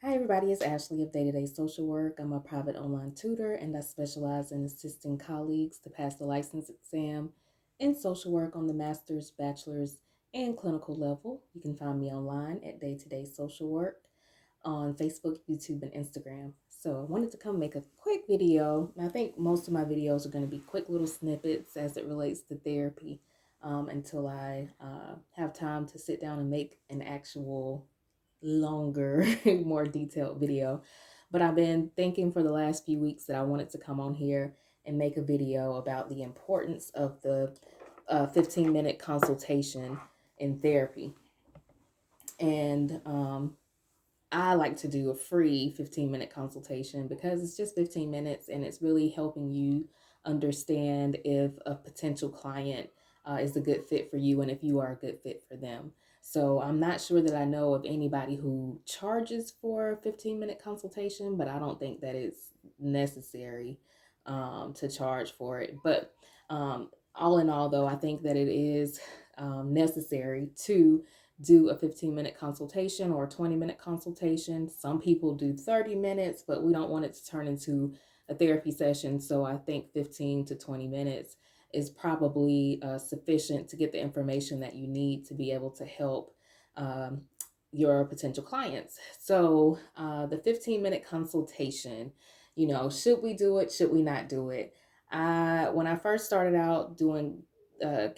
Hi, everybody. It's Ashley of Day to Day Social Work. I'm a private online tutor and I specialize in assisting colleagues to pass the license exam in social work on the master's, bachelor's, and clinical level. You can find me online at Day to Day Social Work on Facebook, YouTube, and Instagram. So I wanted to come make a quick video. I think most of my videos are going to be quick little snippets as it relates to therapy until I have time to sit down and make an actual longer, more detailed video. But I've been thinking for the last few weeks that I wanted to come on here and make a video about the importance of the 15-minute consultation in therapy. And I like to do a free 15-minute consultation because it's just 15 minutes and it's really helping you understand if a potential client is a good fit for you and if you are a good fit for them. So I'm not sure that I know of anybody who charges for a 15-minute consultation, but I don't think that it's necessary to charge for it. But all in all, though, I think that it is necessary to do a 15-minute consultation or a 20-minute consultation. Some people do 30 minutes, but we don't want it to turn into a therapy session. So I think 15 to 20 minutes is probably sufficient to get the information that you need to be able to help um, your potential clients. So the 15-minute consultation, should we do it? Should we not do it? When I first started out doing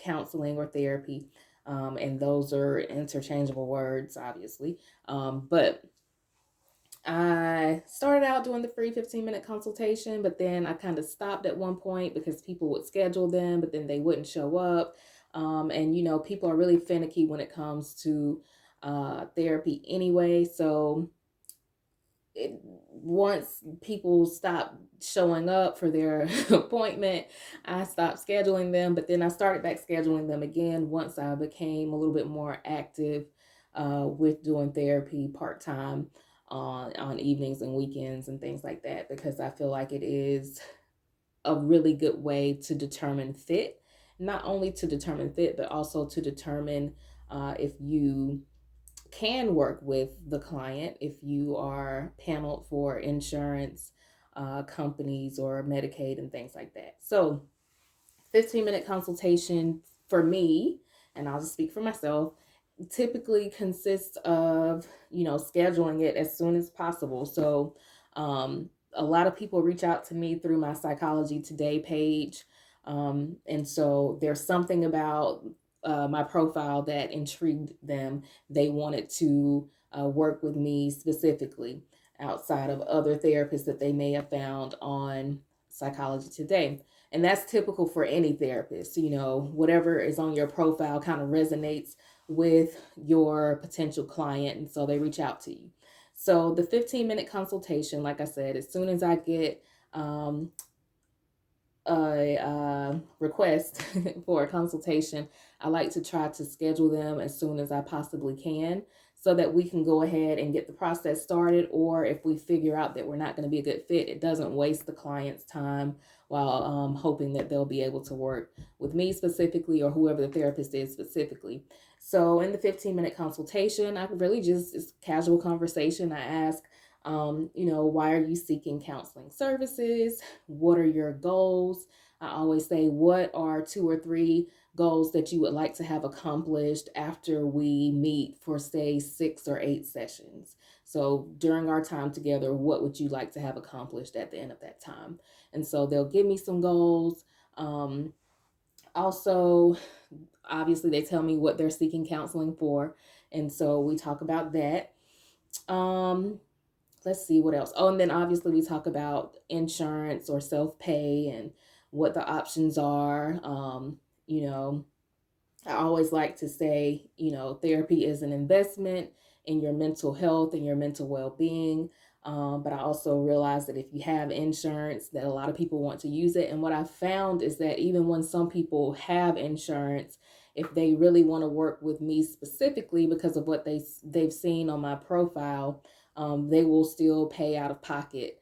counseling or therapy, and those are interchangeable words, obviously. But I started out doing the free 15-minute consultation, but then I kind of stopped at one point because people would schedule them, but then they wouldn't show up. And, people are really finicky when it comes to therapy anyway. So once people stopped showing up for their appointment, I stopped scheduling them, but then I started back scheduling them again once I became a little bit more active with doing therapy part-time on evenings and weekends and things like that, because I feel like it is a really good way to determine fit, not only to determine fit, but also to determine if you can work with the client if you are paneled for insurance companies or Medicaid and things like that. So 15-minute consultation for me, and I'll just speak for myself, typically consists of, scheduling it as soon as possible. So a lot of people reach out to me through my Psychology Today page. And so there's something about my profile that intrigued them. They wanted to work with me specifically outside of other therapists that they may have found on Psychology Today. And that's typical for any therapist. Whatever is on your profile kind of resonates with your potential client. And so they reach out to you. So the 15-minute consultation, like I said, as soon as I get a request for a consultation, I like to try to schedule them as soon as I possibly can so that we can go ahead and get the process started. Or if we figure out that we're not going to be a good fit, it doesn't waste the client's time while hoping that they'll be able to work with me specifically or whoever the therapist is specifically. So in the 15-minute consultation, I really just, it's casual conversation. I ask, why are you seeking counseling services? What are your goals? I always say, what are 2 or 3 goals that you would like to have accomplished after we meet for, say, 6 or 8 sessions? So during our time together, what would you like to have accomplished at the end of that time? And so they'll give me some goals. Also, obviously, they tell me what they're seeking counseling for. And so we talk about that. Let's see what else. Oh, and then obviously we talk about insurance or self-pay and what the options are. I always like to say, therapy is an investment in your mental health and your mental well-being. But I also realize that if you have insurance, that a lot of people want to use it. And what I've found is that even when some people have insurance, if they really want to work with me specifically because of what they've seen on my profile, they will still pay out of pocket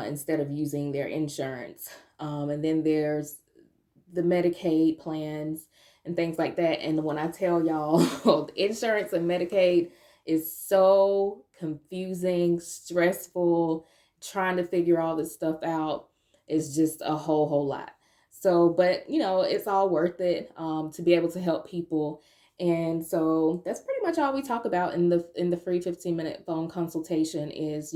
instead of using their insurance. And then there's the Medicaid plans and things like that. And when I tell y'all, insurance and Medicaid is so confusing, stressful. Trying to figure all this stuff out is just a whole lot. So, but it's all worth it, to be able to help people. And so that's pretty much all we talk about in the free 15-minute phone consultation is,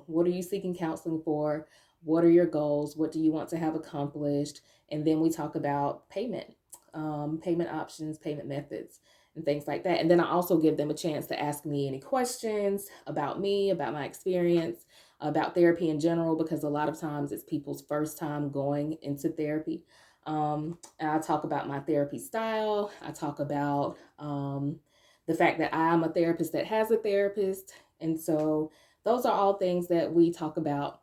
what are you seeking counseling for? What are your goals? What do you want to have accomplished? And then we talk about payment options, payment methods, and things like that. And then I also give them a chance to ask me any questions about me, about my experience, about therapy in general, because a lot of times it's people's first time going into therapy. And I talk about my therapy style. I talk about the fact that I'm a therapist that has a therapist. And so those are all things that we talk about.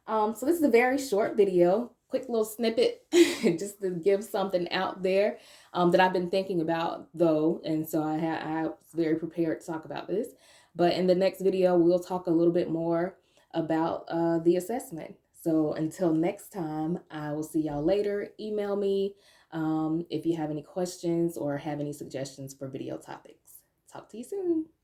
So this is a very short video, quick little snippet, just to give something out there that I've been thinking about though. And so I was very prepared to talk about this. But in the next video, we'll talk a little bit more about the assessment. So until next time, I will see y'all later. Email me if you have any questions or have any suggestions for video topics. Talk to you soon.